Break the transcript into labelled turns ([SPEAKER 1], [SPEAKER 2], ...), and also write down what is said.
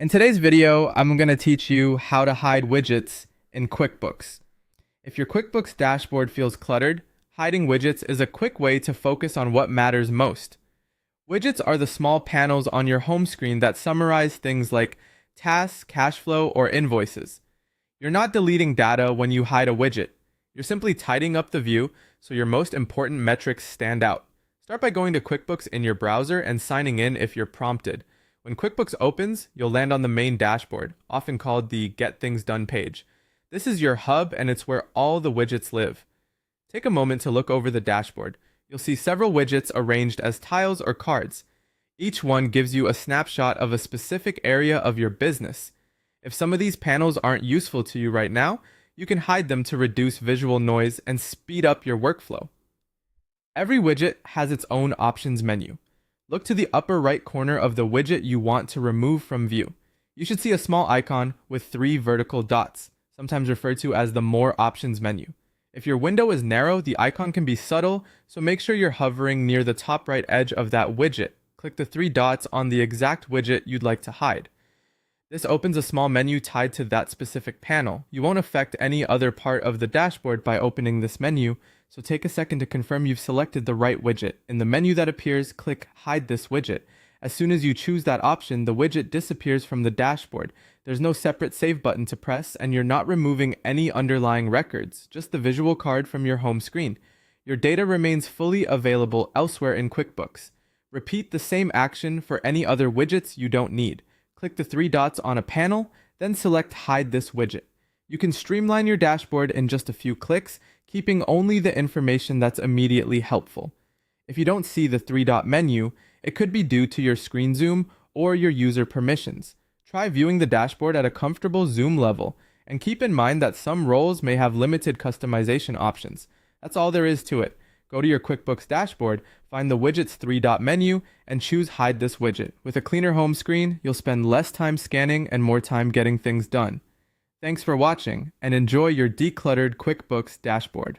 [SPEAKER 1] In today's video, I'm going to teach you how to hide widgets in QuickBooks. If your QuickBooks dashboard feels cluttered, hiding widgets is a quick way to focus on what matters most. Widgets are the small panels on your home screen that summarize things like tasks, cash flow, or invoices. You're not deleting data when you hide a widget. You're simply tidying up the view so your most important metrics stand out. Start by going to QuickBooks in your browser and signing in if you're prompted. When QuickBooks opens, you'll land on the main dashboard, often called the Get Things Done page. This is your hub and it's where all the widgets live. Take a moment to look over the dashboard. You'll see several widgets arranged as tiles or cards. Each one gives you a snapshot of a specific area of your business. If some of these panels aren't useful to you right now, you can hide them to reduce visual noise and speed up your workflow. Every widget has its own options menu. Look to the upper right corner of the widget you want to remove from view. You should see a small icon with 3 vertical dots, sometimes referred to as the More Options menu. If your window is narrow, the icon can be subtle, so make sure you're hovering near the top right edge of that widget. Click the 3 dots on the exact widget you'd like to hide. This opens a small menu tied to that specific panel. You won't affect any other part of the dashboard by opening this menu, so take a second to confirm you've selected the right widget. In the menu that appears, click Hide this widget. As soon as you choose that option, the widget disappears from the dashboard. There's no separate save button to press, and you're not removing any underlying records, just the visual card from your home screen. Your data remains fully available elsewhere in QuickBooks. Repeat the same action for any other widgets you don't need. Click the 3 dots on a panel, then select Hide this widget. You can streamline your dashboard in just a few clicks, keeping only the information that's immediately helpful. If you don't see the 3-dot menu, it could be due to your screen zoom or your user permissions. Try viewing the dashboard at a comfortable zoom level, and keep in mind that some roles may have limited customization options. That's all there is to it. Go to your QuickBooks dashboard, find the widget's 3-dot menu, and choose Hide this widget. With a cleaner home screen, you'll spend less time scanning and more time getting things done. Thanks for watching, and enjoy your decluttered QuickBooks dashboard.